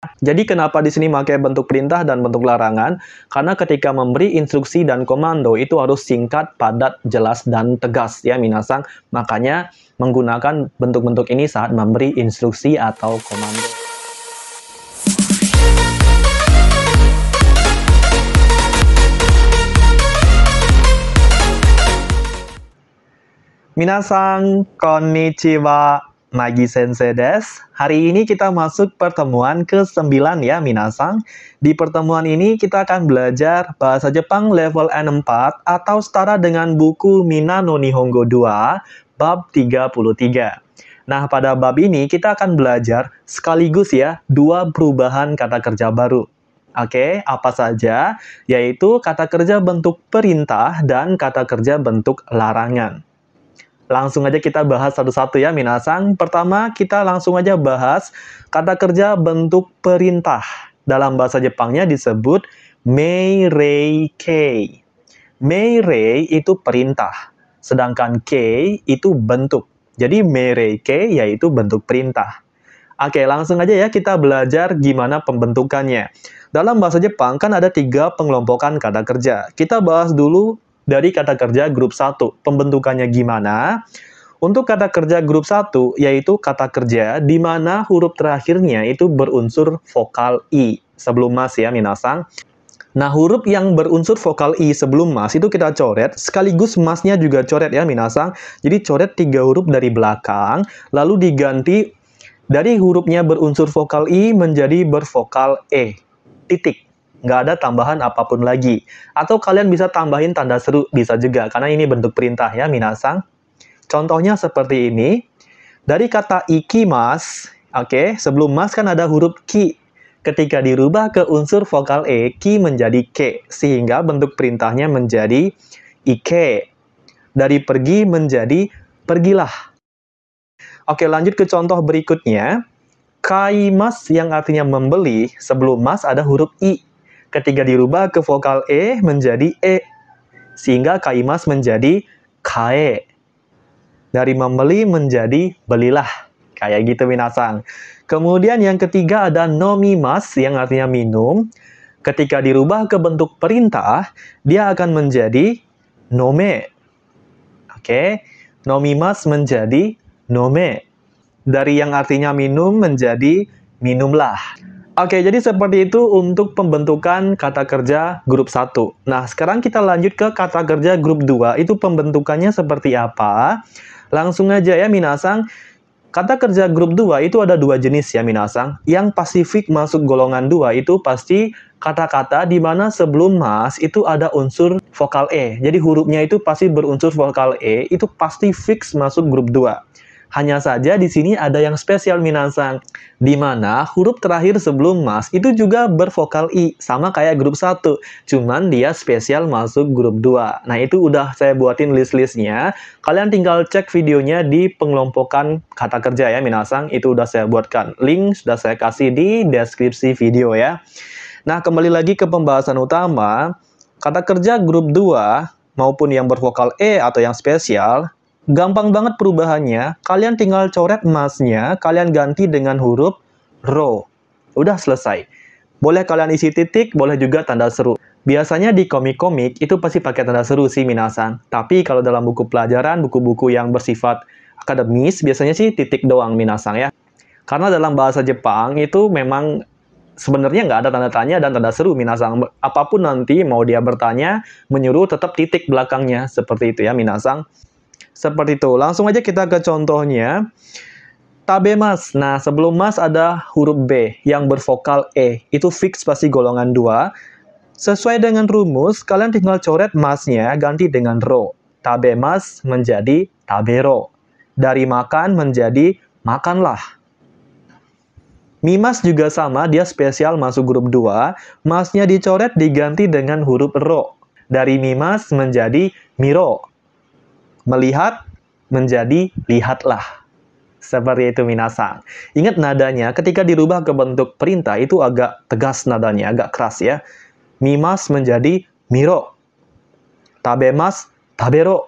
Jadi kenapa di sini pakai bentuk perintah dan bentuk larangan? Karena ketika memberi instruksi dan komando itu harus singkat, padat, jelas, dan tegas ya minasang. Makanya menggunakan bentuk-bentuk ini saat memberi instruksi atau komando. Minasang, konnichiwa. Magi Sensei desu. Hari ini kita masuk pertemuan ke-9 ya Minasang. Di pertemuan ini kita akan belajar bahasa Jepang level N4 atau setara dengan buku Mina no Nihongo 2 bab 33. Nah, pada bab ini kita akan belajar sekaligus ya 2 perubahan kata kerja baru. Oke, apa saja? Yaitu kata kerja bentuk perintah dan kata kerja bentuk larangan. Langsung aja kita bahas satu-satu ya minasang. Pertama, kita langsung aja bahas kata kerja bentuk perintah. Dalam bahasa Jepangnya disebut meirei kei. Meirei itu perintah, sedangkan kei itu bentuk. Jadi meirei kei yaitu bentuk perintah. Oke, langsung aja ya kita belajar gimana pembentukannya. Dalam bahasa Jepang kan ada 3 pengelompokan kata kerja. Kita bahas dulu dari kata kerja grup 1. Pembentukannya gimana? Untuk kata kerja grup 1, yaitu kata kerja di mana huruf terakhirnya itu berunsur vokal I. Sebelum mas ya, minasang. Nah, huruf yang berunsur vokal I sebelum mas itu kita coret, sekaligus masnya juga coret ya, minasang. Jadi coret 3 huruf dari belakang, lalu diganti dari hurufnya berunsur vokal I menjadi bervokal E. Titik. Nggak ada tambahan apapun lagi. Atau kalian bisa tambahin tanda seru, bisa juga. Karena ini bentuk perintah ya, minasang. Contohnya seperti ini. Dari kata ikimas, oke, sebelum mas kan ada huruf ki. Ketika dirubah ke unsur vokal E, ki menjadi ke. Sehingga bentuk perintahnya menjadi ike. Dari pergi menjadi pergilah. Oke, lanjut ke contoh berikutnya. Kaimas yang artinya membeli, sebelum mas ada huruf I. Ketika dirubah ke vokal E menjadi E. Sehingga kaimas menjadi kae. Dari membeli menjadi belilah. Kayak gitu minasang. Kemudian yang ketiga ada nomimas yang artinya minum. Ketika dirubah ke bentuk perintah, dia akan menjadi nome. Oke. Nomimas menjadi nome. Dari yang artinya minum menjadi minumlah. Oke, jadi seperti itu untuk pembentukan kata kerja grup 1. Nah, sekarang kita lanjut ke kata kerja grup 2. Itu pembentukannya seperti apa? Langsung aja ya, minasang. Kata kerja grup 2 itu ada 2 jenis ya, minasang. Yang pasifik masuk golongan 2 itu pasti kata-kata di mana sebelum mas itu ada unsur vokal E. Jadi hurufnya itu pasti berunsur vokal E, itu pasti fix masuk grup 2. Hanya saja di sini ada yang spesial minasang, di mana huruf terakhir sebelum mas itu juga bervokal I, sama kayak grup 1, cuman dia spesial masuk grup 2. Nah, itu udah saya buatin list-listnya. Kalian tinggal cek videonya di pengelompokan kata kerja ya minasang, itu udah saya buatkan. Link sudah saya kasih di deskripsi video ya. Nah, kembali lagi ke pembahasan utama, kata kerja grup 2 maupun yang bervokal E atau yang spesial, gampang banget perubahannya. Kalian tinggal coret masnya, kalian ganti dengan huruf ro. Udah selesai. Boleh kalian isi titik, boleh juga tanda seru. Biasanya di komik-komik itu pasti pakai tanda seru sih minasang. Tapi kalau dalam buku pelajaran, buku-buku yang bersifat akademis, biasanya sih titik doang minasang ya. Karena dalam bahasa Jepang itu memang sebenarnya nggak ada tanda tanya dan tanda seru minasang. Apapun nanti mau dia bertanya, menyuruh tetap titik belakangnya. Seperti itu ya minasang. Seperti itu. Langsung aja kita ke contohnya. Tabemas. Nah, sebelum mas ada huruf B yang bervokal E. Itu fix pasti golongan 2. Sesuai dengan rumus, kalian tinggal coret masnya ganti dengan ro. Tabemas menjadi tabero. Dari makan menjadi makanlah. Mimas juga sama, dia spesial masuk grup 2. Masnya dicoret diganti dengan huruf ro. Dari mimas menjadi miro. Melihat menjadi lihatlah. Seperti itu minasang. Ingat nadanya, ketika dirubah ke bentuk perintah itu agak tegas nadanya, agak keras ya. Mimas menjadi miro. Tabemas, tabero.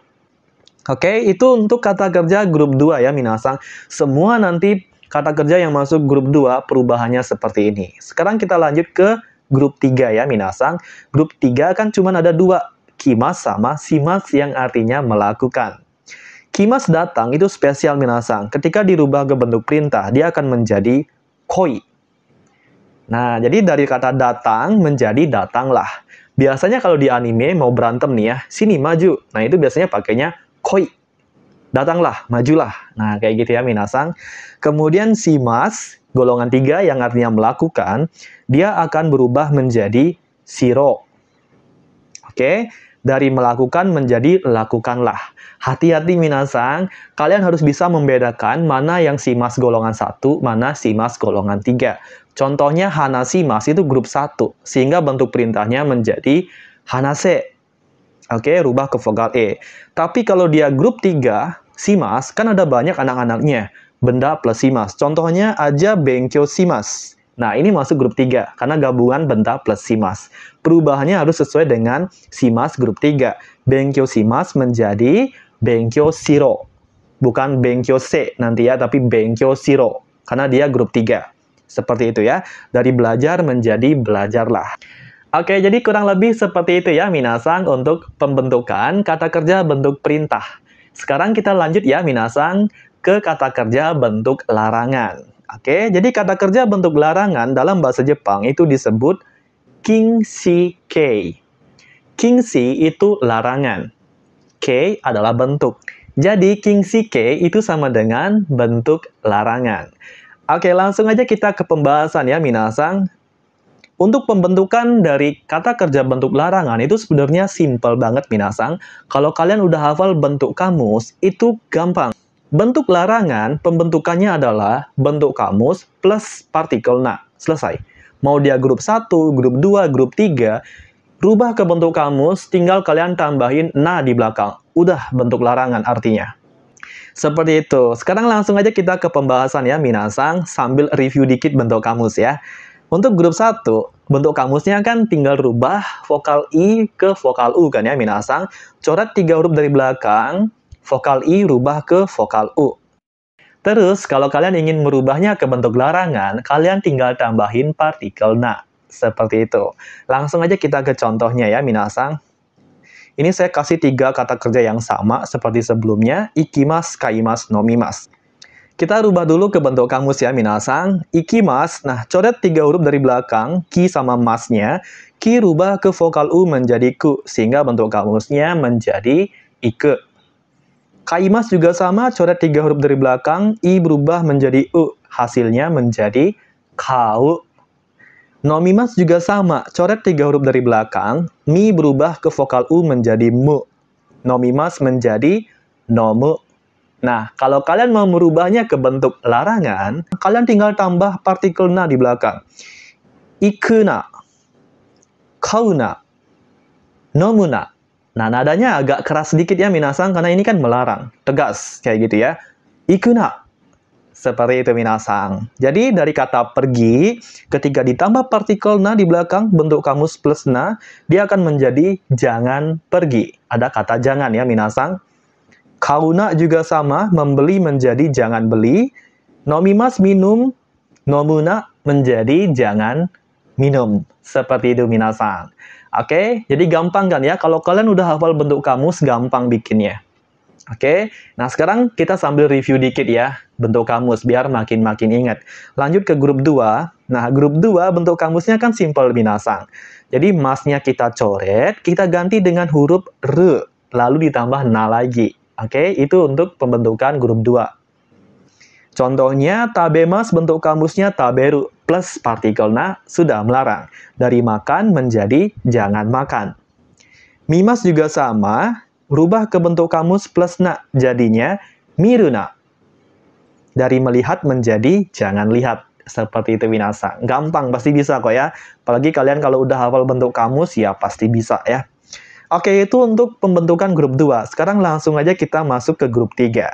Oke, itu untuk kata kerja grup 2 ya minasang. Semua nanti kata kerja yang masuk grup 2 perubahannya seperti ini. Sekarang kita lanjut ke grup 3 ya, minasang. Grup 3 kan cuma ada 2, kimas sama shimas yang artinya melakukan. Kimas datang itu spesial minasang. Ketika dirubah ke bentuk perintah, dia akan menjadi koi. Nah, jadi dari kata datang menjadi datanglah. Biasanya kalau di anime mau berantem nih ya, sini maju. Nah, itu biasanya pakainya koi. Datanglah, majulah. Nah, kayak gitu ya minasang. Kemudian shimas, golongan 3 yang artinya melakukan, dia akan berubah menjadi shiro. Oke, dari melakukan menjadi lakukanlah. Hati-hati minasang, kalian harus bisa membedakan mana yang shimas golongan 1, mana shimas golongan 3. Contohnya hanashimas itu grup 1, sehingga bentuk perintahnya menjadi hanase. Oke, rubah ke vokal E. Tapi kalau dia grup 3, shimas, kan ada banyak anak-anaknya. Benda plus shimas. Contohnya aja benkyou shimas. Nah, ini masuk grup 3, karena gabungan benda plus shimas. Perubahannya harus sesuai dengan shimas grup 3. Benkyou shimas menjadi benkyou shiro. Bukan benkyou se nanti ya, tapi benkyou shiro. Karena dia grup 3. Seperti itu ya. Dari belajar menjadi belajarlah. Oke, jadi kurang lebih seperti itu ya minasang untuk pembentukan kata kerja bentuk perintah. Sekarang kita lanjut ya minasang ke kata kerja bentuk larangan. Oke, jadi kata kerja bentuk larangan dalam bahasa Jepang itu disebut kinshi-kei. Kinshi itu larangan. Kei adalah bentuk. Jadi kinshi-kei itu sama dengan bentuk larangan. Oke, langsung aja kita ke pembahasan ya minasang. Untuk pembentukan dari kata kerja bentuk larangan itu sebenarnya simple banget minasang. Kalau kalian udah hafal bentuk kamus, itu gampang. Bentuk larangan, pembentukannya adalah bentuk kamus plus partikel na. Selesai. Mau dia grup 1, grup 2, grup 3, rubah ke bentuk kamus, tinggal kalian tambahin na di belakang. Udah bentuk larangan artinya. Seperti itu. Sekarang langsung aja kita ke pembahasan ya minasang, sambil review dikit bentuk kamus ya. Untuk grup 1, bentuk kamusnya kan tinggal rubah vokal I ke vokal U kan ya minasang. Coret 3 huruf dari belakang, vokal I rubah ke vokal U. Terus, kalau kalian ingin merubahnya ke bentuk larangan, kalian tinggal tambahin partikel na. Seperti itu. Langsung aja kita ke contohnya ya minasang. Ini saya kasih 3 kata kerja yang sama seperti sebelumnya, ikimas, kaimas, nomimas. Kita rubah dulu ke bentuk kamus ya minasang. Ikimas, nah coret 3 huruf dari belakang, ki sama masnya. Ki rubah ke vokal U menjadi ku, sehingga bentuk kamusnya menjadi ike. Kaimas juga sama, coret 3 huruf dari belakang, i berubah menjadi u, hasilnya menjadi kau. Nomimas juga sama, coret 3 huruf dari belakang, mi berubah ke vokal U menjadi mu. Nomimas menjadi nomu. Nah, kalau kalian mau merubahnya ke bentuk larangan, kalian tinggal tambah partikel na di belakang. Ikuna, kauna, nomuna. Nah, nadanya agak keras sedikit ya minasang, karena ini kan melarang, tegas, kayak gitu ya. Ikuna. Seperti itu minasang. Jadi dari kata pergi, ketika ditambah partikel na di belakang bentuk kamus plus na, dia akan menjadi jangan pergi. Ada kata jangan ya minasang. Kauna juga sama, membeli menjadi jangan beli. Nomimas minum, nomuna menjadi jangan minum. Seperti itu minasang. Oke, jadi gampang kan ya? Kalau kalian udah hafal bentuk kamus, gampang bikinnya. Oke, nah sekarang kita sambil review dikit ya bentuk kamus biar makin-makin ingat. Lanjut ke grup 2. Nah, grup 2 bentuk kamusnya kan simple minasang. Jadi masnya kita coret, kita ganti dengan huruf R, lalu ditambah na lagi. Oke, itu untuk pembentukan grup 2. Contohnya tabemas bentuk kamusnya taberu plus partikel na sudah melarang. Dari makan menjadi jangan makan. Mimas juga sama. Rubah ke bentuk kamus plus na, jadinya miruna. Dari melihat menjadi jangan lihat. Seperti itu minasang. Gampang, pasti bisa kok ya. Apalagi kalian kalau udah hafal bentuk kamus, ya pasti bisa ya. Oke, itu untuk pembentukan grup 2. Sekarang langsung aja kita masuk ke grup 3.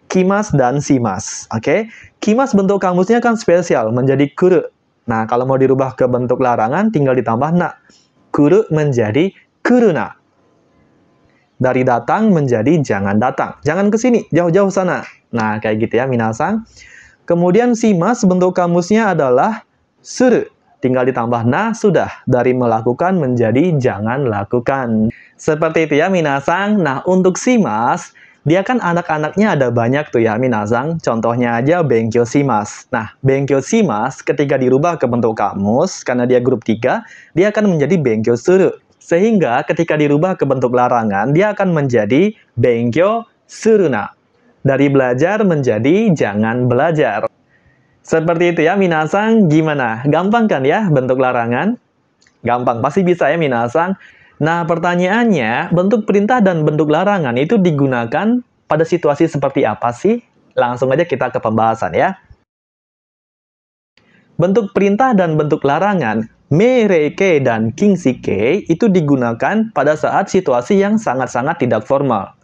Kimas dan shimas. Oke, kimas bentuk kamusnya kan spesial, menjadi kuru. Nah, kalau mau dirubah ke bentuk larangan, tinggal ditambah na. Kuru menjadi kuruna. Dari datang menjadi jangan datang. Jangan ke sini, jauh-jauh sana. Nah, kayak gitu ya minasang. Kemudian shimasu bentuk kamusnya adalah suru. Tinggal ditambah na, sudah. Dari melakukan menjadi jangan lakukan. Seperti itu ya, minasang. Nah, untuk shimasu, dia kan anak-anaknya ada banyak tuh ya, minasang. Contohnya aja benkyou shimasu. Nah, benkyou shimasu ketika dirubah ke bentuk kamus, karena dia grup 3, dia akan menjadi benkyou suru. Sehingga ketika dirubah ke bentuk larangan, dia akan menjadi benkyou suruna. Dari belajar menjadi jangan belajar. Seperti itu ya, minasang. Gimana? Gampang kan ya bentuk larangan? Gampang, pasti bisa ya, minasang. Nah, pertanyaannya, bentuk perintah dan bentuk larangan itu digunakan pada situasi seperti apa sih? Langsung aja kita ke pembahasan ya. Bentuk perintah dan bentuk larangan, mereike dan kingsike, itu digunakan pada saat situasi yang sangat-sangat tidak formal.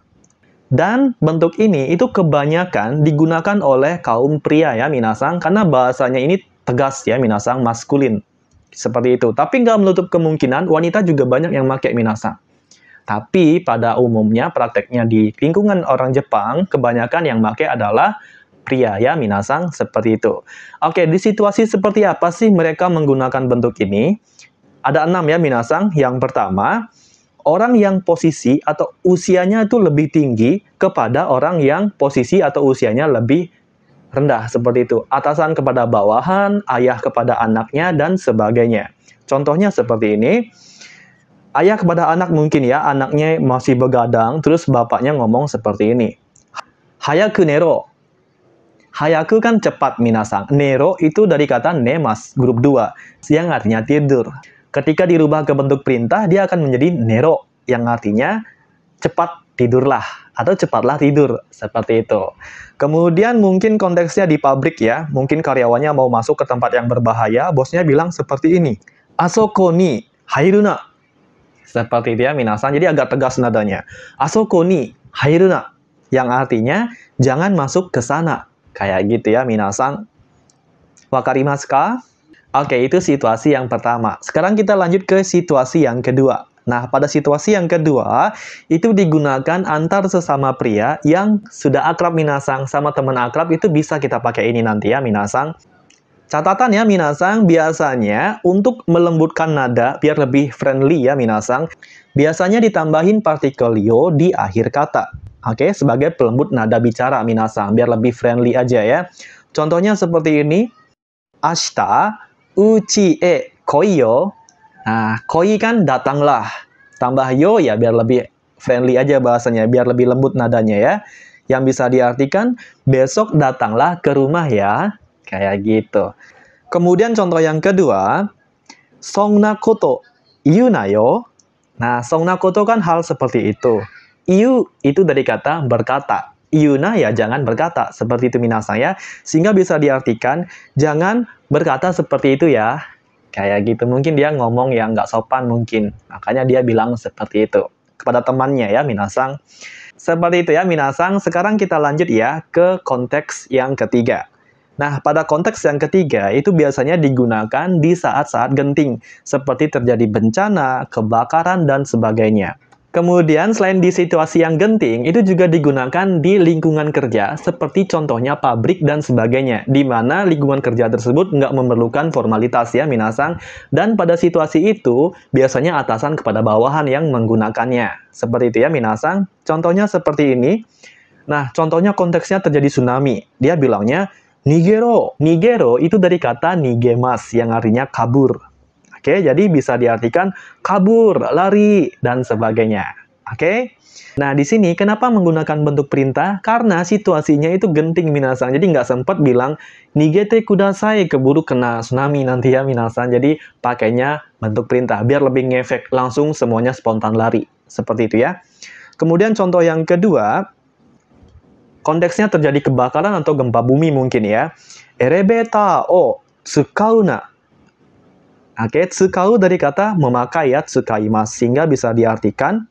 Dan bentuk ini itu kebanyakan digunakan oleh kaum pria ya, minasang, karena bahasanya ini tegas ya, minasang, maskulin. Seperti itu. Tapi nggak menutup kemungkinan wanita juga banyak yang pakai, minasang. Tapi pada umumnya prakteknya di lingkungan orang Jepang, kebanyakan yang pakai adalah pria ya, minasang, seperti itu. Oke, di situasi seperti apa sih mereka menggunakan bentuk ini? Ada 6 ya, minasang. Yang pertama, orang yang posisi atau usianya itu lebih tinggi kepada orang yang posisi atau usianya lebih rendah, seperti itu. Atasan kepada bawahan, ayah kepada anaknya, dan sebagainya. Contohnya seperti ini. Ayah kepada anak mungkin ya, anaknya masih begadang, terus bapaknya ngomong seperti ini. Hayaku nero. Hayaku kan cepat, minasang. Nero itu dari kata nemas, grup 2, yang artinya tidur. Ketika dirubah ke bentuk perintah, dia akan menjadi nero, yang artinya cepat tidurlah, atau cepatlah tidur, seperti itu. Kemudian mungkin konteksnya di pabrik ya, mungkin karyawannya mau masuk ke tempat yang berbahaya, bosnya bilang seperti ini, asoko ni hairuna. Seperti itu ya, minasang, jadi agak tegas nadanya. Asoko ni hairuna, yang artinya jangan masuk ke sana. Kayak gitu ya, minasang. Wakarimasu ka? Oke, itu situasi yang pertama. Sekarang kita lanjut ke situasi yang kedua. Nah, pada situasi yang kedua, itu digunakan antar sesama pria yang sudah akrab, minasang. Sama teman akrab itu bisa kita pakai ini nanti ya, minasang. Catatan ya, minasang, biasanya untuk melembutkan nada, biar lebih friendly ya, minasang, biasanya ditambahin partikel yo di akhir kata. Oke, sebagai pelembut nada bicara, minasang, biar lebih friendly aja ya. Contohnya seperti ini. Ashita uchi e koi yo. Nah, koi kan datanglah. Tambah yo ya biar lebih friendly aja bahasanya, biar lebih lembut nadanya ya. Yang bisa diartikan, besok datanglah ke rumah ya. Kayak gitu. Kemudian contoh yang kedua, sonna koto iu na yo. Nah, sonna koto kan hal seperti itu. Iu itu dari kata berkata. Iuna ya jangan berkata, seperti itu minasang ya. Sehingga bisa diartikan, jangan berkata seperti itu ya. Kayak gitu, mungkin dia ngomong yang nggak sopan mungkin. Makanya dia bilang seperti itu. Kepada temannya ya, minasang. Seperti itu ya, minasang. Sekarang kita lanjut ya ke konteks yang ketiga. Nah, pada konteks yang ketiga, itu biasanya digunakan di saat-saat genting. Seperti terjadi bencana, kebakaran, dan sebagainya. Kemudian selain di situasi yang genting, itu juga digunakan di lingkungan kerja, seperti contohnya pabrik dan sebagainya, di mana lingkungan kerja tersebut nggak memerlukan formalitas ya, minasang. Dan pada situasi itu, biasanya atasan kepada bawahan yang menggunakannya. Seperti itu ya, minasang. Contohnya seperti ini. Nah, contohnya konteksnya terjadi tsunami. Dia bilangnya, nigero. Nigero itu dari kata nigemas, yang artinya kabur. Oke, jadi bisa diartikan kabur, lari, dan sebagainya. Oke? Nah, di sini kenapa menggunakan bentuk perintah? Karena situasinya itu genting, minasang. Jadi nggak sempat bilang, nigete kudasai, keburu kena tsunami nanti ya, minasang. Jadi pakainya bentuk perintah, biar lebih ngefek, langsung semuanya spontan lari. Seperti itu ya. Kemudian contoh yang kedua, konteksnya terjadi kebakaran atau gempa bumi mungkin ya. Erebeta o tsukauna. Oke, tsukau dari kata memakai ya, tsukaimasu, sehingga bisa diartikan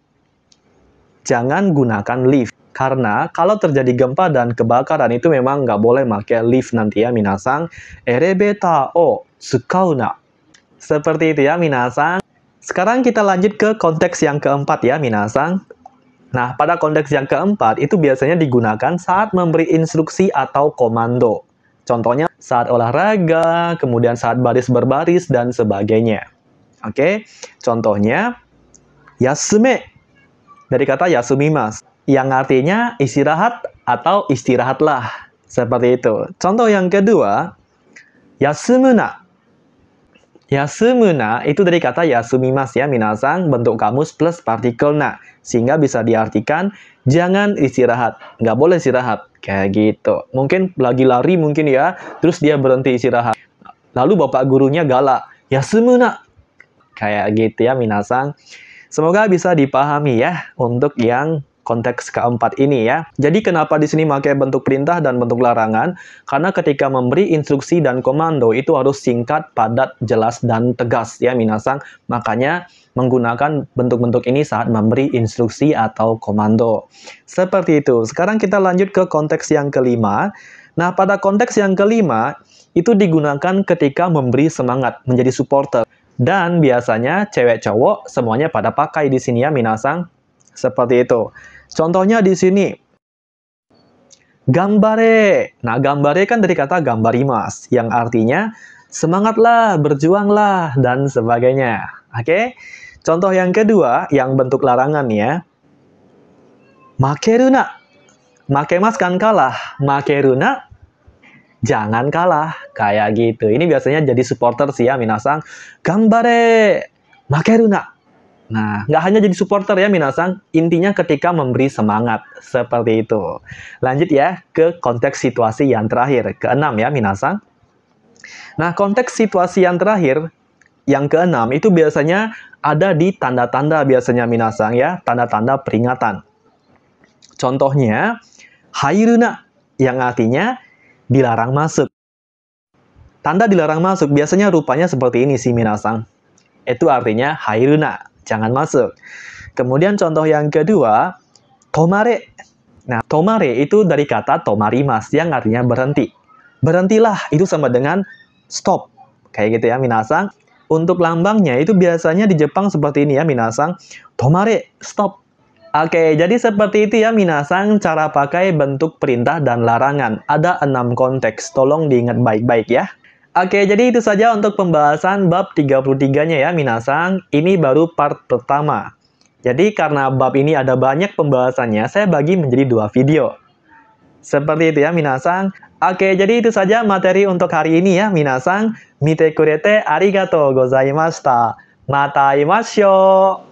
jangan gunakan lift. Karena kalau terjadi gempa dan kebakaran itu memang nggak boleh pakai lift nanti ya, minasang. Erebeta o tsukauna. Seperti itu ya, minasang. Sekarang kita lanjut ke konteks yang keempat ya, minasang. Nah, pada konteks yang keempat itu biasanya digunakan saat memberi instruksi atau komando. Contohnya saat olahraga, kemudian saat baris berbaris, dan sebagainya. Oke, contohnya yasume dari kata yasumimasu, yang artinya istirahat atau istirahatlah. Seperti itu. Contoh yang kedua, yasumuna. Yasumuna itu dari kata yasumimasu ya, minasang, bentuk kamus plus partikel na. Sehingga bisa diartikan jangan istirahat, nggak boleh istirahat. Kayak gitu. Mungkin lagi lari mungkin ya, terus dia berhenti istirahat. Lalu bapak gurunya galak, yasumuna. Kayak gitu ya, minasang. Semoga bisa dipahami ya untuk yang konteks keempat ini ya. Jadi kenapa di sini pakai bentuk perintah dan bentuk larangan? Karena ketika memberi instruksi dan komando itu harus singkat, padat, jelas, dan tegas ya minasang. Makanya menggunakan bentuk-bentuk ini saat memberi instruksi atau komando. Seperti itu. Sekarang kita lanjut ke konteks yang kelima. Nah, pada konteks yang kelima itu digunakan ketika memberi semangat, menjadi supporter. Dan biasanya cewek cowok semuanya pada pakai di sini ya minasang. Seperti itu. Contohnya di sini. Gambare. Nah, gambare kan dari kata gambarimas yang artinya semangatlah, berjuanglah dan sebagainya. Oke? Contoh yang kedua yang bentuk larangan ya. Makeruna. Makemas kan kalah. Makeruna jangan kalah, kayak gitu. Ini biasanya jadi supporter sih ya, minasang. Gambare, makeruna. Nah, nggak hanya jadi supporter ya, minasang. Intinya ketika memberi semangat, seperti itu. Lanjut ya, ke konteks situasi yang terakhir. Keenam ya, minasang. Nah, konteks situasi yang terakhir, yang keenam, itu biasanya ada di tanda-tanda biasanya, minasang ya. Tanda-tanda peringatan. Contohnya, hairuna, yang artinya dilarang masuk. Tanda dilarang masuk biasanya rupanya seperti ini sih minasang. Itu artinya hairuna, jangan masuk. Kemudian contoh yang kedua, tomare. Nah, tomare itu dari kata tomarimas yang artinya berhenti. Berhentilah itu sama dengan stop. Kayak gitu ya minasang. Untuk lambangnya itu biasanya di Jepang seperti ini ya minasang. Tomare, stop. Oke, jadi seperti itu ya minasang cara pakai bentuk perintah dan larangan. Ada 6 konteks, tolong diingat baik-baik ya. Oke, jadi itu saja untuk pembahasan bab 33-nya ya minasang. Ini baru part pertama. Jadi karena bab ini ada banyak pembahasannya, saya bagi menjadi 2 video. Seperti itu ya minasang. Oke, jadi itu saja materi untuk hari ini ya minasang. Mite kurete arigatou gozaimashita. Mata imashou.